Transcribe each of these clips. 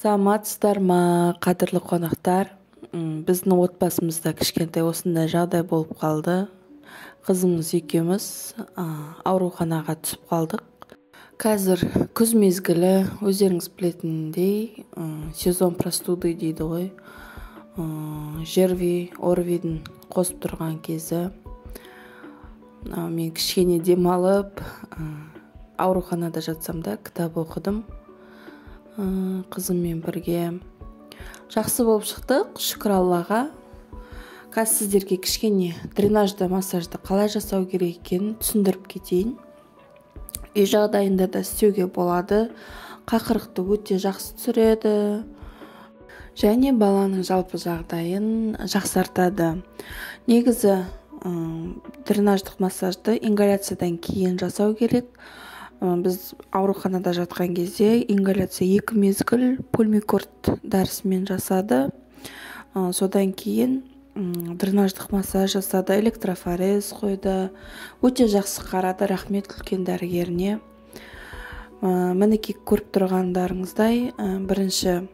Саламатсыздар ма, қадірлі қонақтар. Біздің отбасымызда кішкентай осындай жағдай болып қалды. Қызымыз екеуміз ауруханаға түсіп қалдық. Қазір күз мезгілі, өздеріңіз білетіндей, сезон простуды дейді ғой. ЖРВИ, ОРВИдің қосып тұрған кезі. Мен кішкене демалып, ауруханада жатсам да кітап оқыдым. Қызыммен бірге жақсы болып шықтық, шүкір Аллаға. Қазір сіздерге кішкене дренажды массажды қалай жасау керек екенін түсіндіріп кетейін. Үй жағдайында да істеуге болады. Қақырықты өте жақсы түсіреді және баланың жалпы жағдайын жақсартады. Негізі дренаждық массажды ингаляциядан кейін жасау керек. Біз ауруханада жатқан кезде ингаляция 2 мезгіл пульмикорд дәрісімен жасады. Содан кейін дренаждық массаж жасады, электрофорез қойды. Өте жақсы қарады, рахмет үлкен дәрігеріне. Мінекей көріп тұрғандарыңыздай, бірінші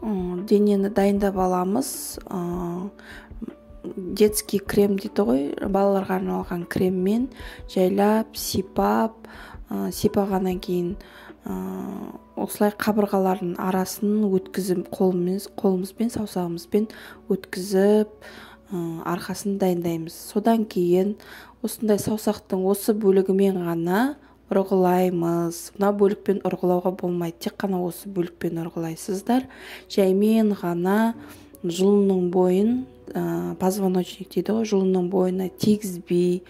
денені дайындап аламыз. Детский крем дейді ғой, балаларға арналған креммен жайлап, сипағаннан кейін осылай қабырғалардың арасын өткізіп, қолымызбен, саусағымызбен өткізіп, арқасын дайындаймыз. Содан кейін осындай саусақтың осы бөлігімен ғана ұрғылаймыз. Мына бөлікпен ұрғылауға болмайды, тек қана осы бөлікпен ұрғылайсыздар. Жаймен ғана жұлынның бойын, позвоночник дейді ғой, жұлынның бойына тигізбей,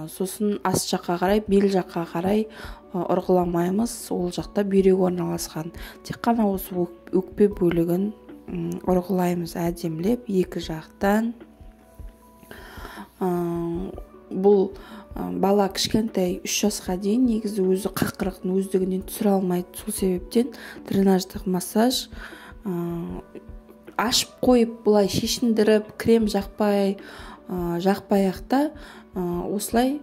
сосын ас жаққа қарай, бел жаққа қарай ұрғыламаймыз. Ол жақта бүйрек орналасқан. Тек қана осы өкпе бөлігін ұрғылаймыз әдемілеп екі жақтан. Бұл бала кішкентай 3 жасқа дейін негізі өзі қақырықтың өздігінен түсіре алмайды. Сол себептен дренаждық массаж ашып қойып, бұлай шешіндіріп, крем жақпай ақта осылай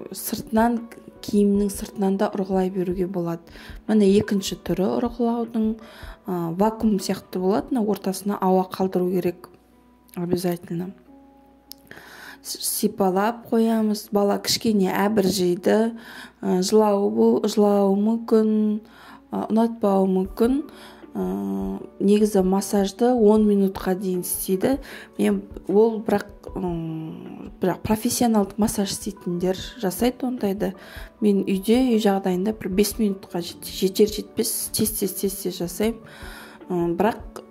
сыртынан, киімнің сыртынан да ұрғылай беруге болады. Міне екінші түрі ұрғылаудың вакуум сияқты болады. Ортасына ауа қалдыру керек обязательно. Сипалап қоямыз. Бала кішкене әбіржейді, жылауы мүмкін, ұнатпауы мүмкін. Негізі массажды 10 минутқа дейін істейді. Бірақ профессионалдық массаж істейтіндер жасайды ондайды. Мен үй жағдайында бір 5 минутқа жетер-жетпес тез жасаймын. Бірақ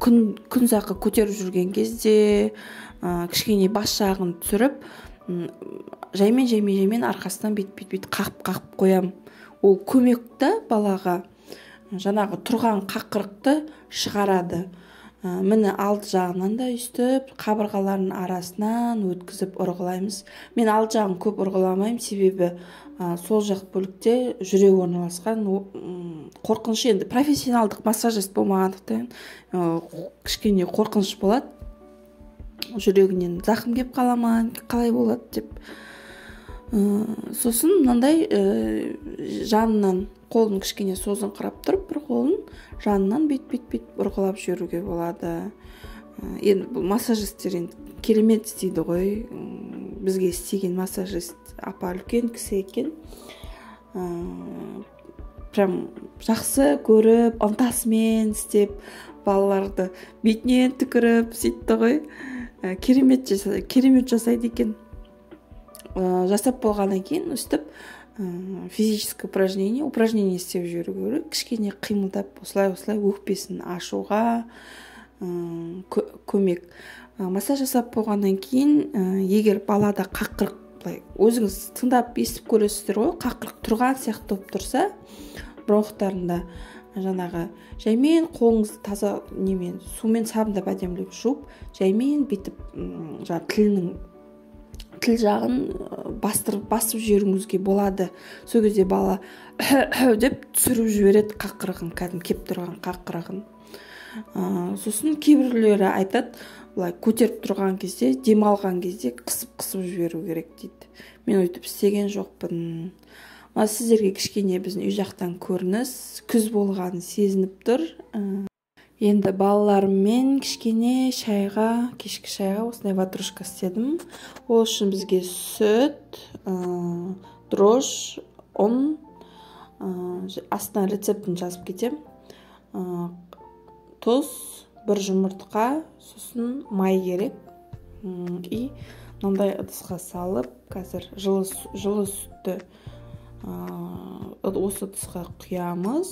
күн зақы көтеріп жүрген кезде кішкене бас жағын түсіріп, жаймен арқасынан бет қағып қоям. Ол көмекті балаға жаңағы тұрған қақырықты шығарады. Міне алды жағынан да үстіп, қабырғалардың арасынан өткізіп ұрғылаймыз. Мен алды жағын көп ұрғыламаймын, себебі сол жақ бөлікте жүрек орналасқан. Қорқыныш, енді профессионалдық массажист болмағандықтан кішкене қорқыныш болады. Жүрегінен зақым кеп қала ма, қалай болады деп. Сосын мынандай жанынан қолын кішкене созыңқырап тұрып, бір қолын жанынан бет ұрғылап жүруге болады. Енді бұл массажистер керемет істейді ғой. Бізге істеген массажист апа үлкен кісі екен. Прям жақсы көріп, ынтасымен істеп, балаларды бетінен түкіріп сөйтті ғой. Керемет жасайды екен. Жасап болғаннан кейін өстіп физическое упражнение істеп жүру керек. Кішкене қимылдап, осылай өкпесін ашуға көмек. Массаж жасап болғаннан кейін, егер балада қақырық, өзіңіз тыңдап естіп көресіздер ғой, қақырық тұрған сияқты болып тұрса, бронхтарында жаңағы жаймен қолыңызды таза сумен сабындап әдемілеп жуып, жаймен бүйтіп тіл жағын басып жіберуіңізге болады. Сол кезде бала деп түсіріп жібереді қақырығын, кәдімгі кеп тұрған қақырығын. Сосын кейбіреулері айтады, былай көтеріп тұрған кезде, демалған кезде қысып жіберу керек дейді. Мен өйтіп істеген жоқпын. Мына сіздерге кішкене біздің үй жақтан көрініс күз болғанын сезініп тұр. Енді балаларыммен кішкене кешкі шайға осындай ватрушка істедім. Ол үшін бізге сүт, дрож, ұн, астына рецептін жазып кетем. Тұз, бір жұмыртқа, сосын май керек. И мынандай ыдысқа салып, қазір жылы сүтті осы ыдысқа құямыз.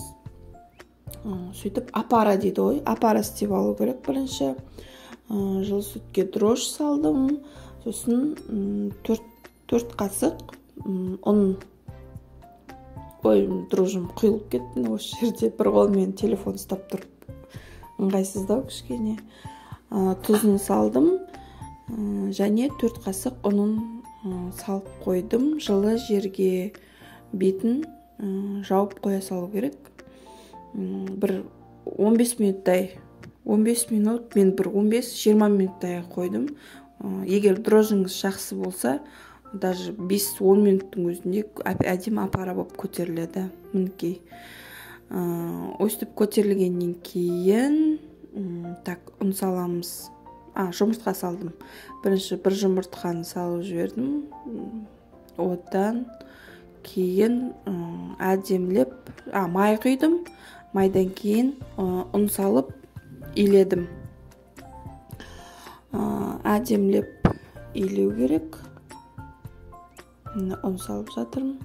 Сөйтіп апара дейді ғой, апара істеп алу керек бірінші. Жылы сүтке дрож салдым, сосын 4 қасық ұн. Дрожым құйылып кетті осы жерде, бір қолмен телефон ұстап тұрып ыңғайсыздау кішкене. Тұзын салдым, және 4 қасық ұнын салып қойдым. Жылы жерге бетін жауып қоя салу керек. Бір 15 минуттай, 15 минут, мен бір 15-20 минуттай қойдым. Егер дрожыңыз жақсы болса, даже 5-10 минуттың өзінде әдемі апара болып көтеріледі. Мінекей. Өстіп көтерілгеннен кейін ұн саламыз. Жұмыртқа салдым. Бірінші бір жұмыртқаны салып жібердім. Одан кейін әдемілеп май құйдым. Майдан кейін ұн салып иледім. Әдемілеп илеу керек. Ұн салып жатырмын.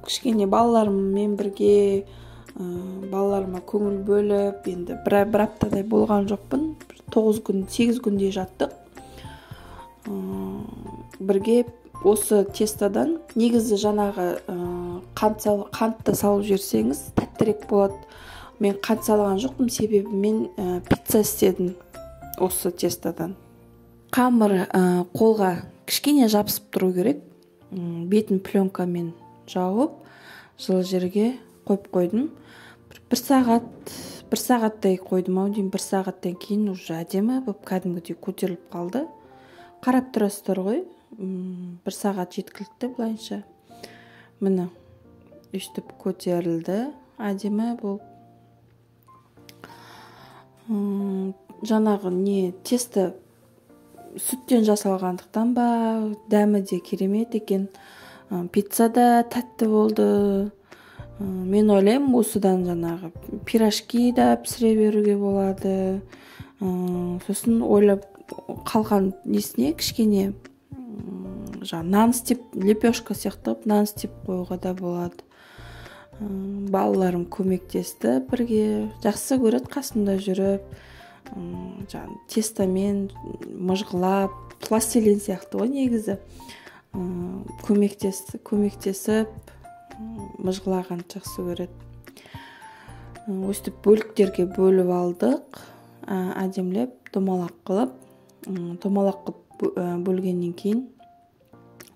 Кішкене балаларыммен бірге балаларыма көңіл бөліп, енді бір аптадай болған жоқпын. 8 күнде жаттық. Бірге осы тестадан негізі жаңағы қантты салып жерсеңіз тәттірек болады. Мен қант салған жоқпын, себебі мен пицца істедім осы тестадан. Қамыр қолға кішкене жабысып тұру керек. Бетін пленкамен жауып, жылы жерге қойып қойдым. Бір сағаттай қойдым, деймін. 1 сағаттан кейін уже әдемі болып кәдімгідей көтеріліп қалды. Қарап тұрасыздар ғой, 1 сағат жеткілікті былайынша. Міне, үстіп көтерілді, әдемі болып. Жаңағы тесті сүттен жасалғандықтан ба, дәмі де керемет екен. Пицца да тәтті болды. Мен ойлаймын, осыдан жаңағы пирожки да пісіре беруге болады. Сосын ойлап қалған несіне кішкене нан істеп, лепешка сияқты нан істеп қоюға да болады. Балаларым көмектесті бірге. Жақсы көреді қасымда жүріп. Тестамен мұжғылап, пластилин сияқты ғой негізі. Көмектесіп мұжғылаған жақсы көреді. Өстіп бөліктерге бөліп алдық. Әдемілеп, домалақ қылып. Домалақ қылып бөлгеннен кейін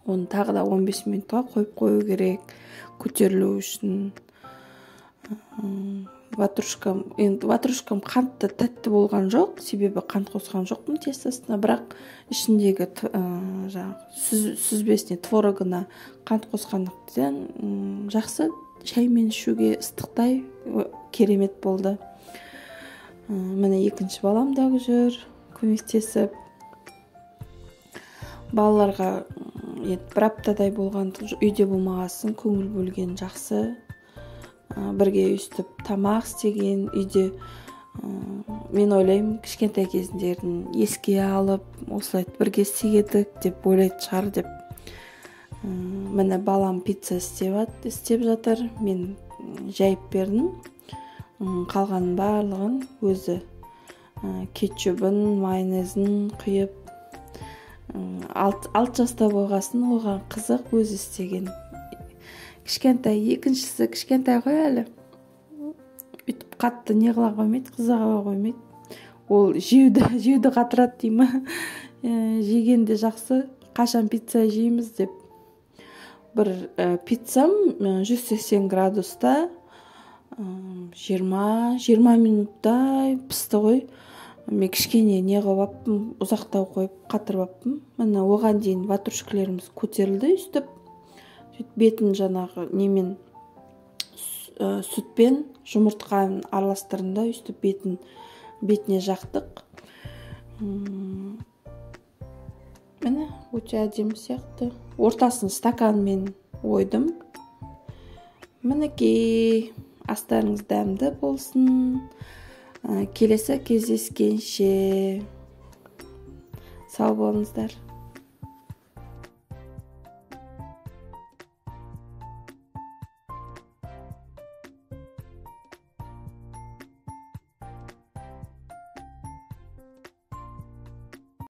оны тағы да 15 минутқа қойып қою керек көтерілу үшін. Ватрушкам қантты тәтті болған жоқ, себебі қант қосқан жоқпын тестасына, бірақ ішіндегі сүзбесіне, творогына қант қосқандықтан жақсы, шаймен ішуге ыстықтай керемет болды. Міне екінші балам да жүр көмектесіп. Балаларға бір аптадай болған, үйде болмағасын көңіл бөлген жақсы. Бірге өстіп тамақ істеген, үйде мен ойлаймын, кішкентай кезіндерін еске алып, осылай бірге істегедік деп ойлайды шығар деп. Міне балам пицца істеп жатыр, мен жайып бердім. Қалған барлығын өзі кетчубын, майонезін құйып, 6 жаста болғасын оған қызық, өзі істеген. Кішкентай, екіншісі кішкентай ғой әлі. Үйтіп қатты не қыла қоймайды, қызыға қоймайды. Ол жеуді қатырады деймі. Жегенде жақсы, қашан пицца жейміз деп. Бір пиццам 180 градуста 20 минуттай пісті ғой. Мен кішкене не қылып, ұзақтау қойып қатырып аппын. Міне оған дейін ватрушкаларымыз көтерілді, үстіп. бетін жаңағы немен сүтпен жұмыртқаны араластырдым да өйстіп бетіне жақтық. Міне өте әдемі сияқты. Ортасын стаканмен ойдым. Мінекей, астарыңыз дәмді болсын. Келесі кездескенше сау болыңыздар.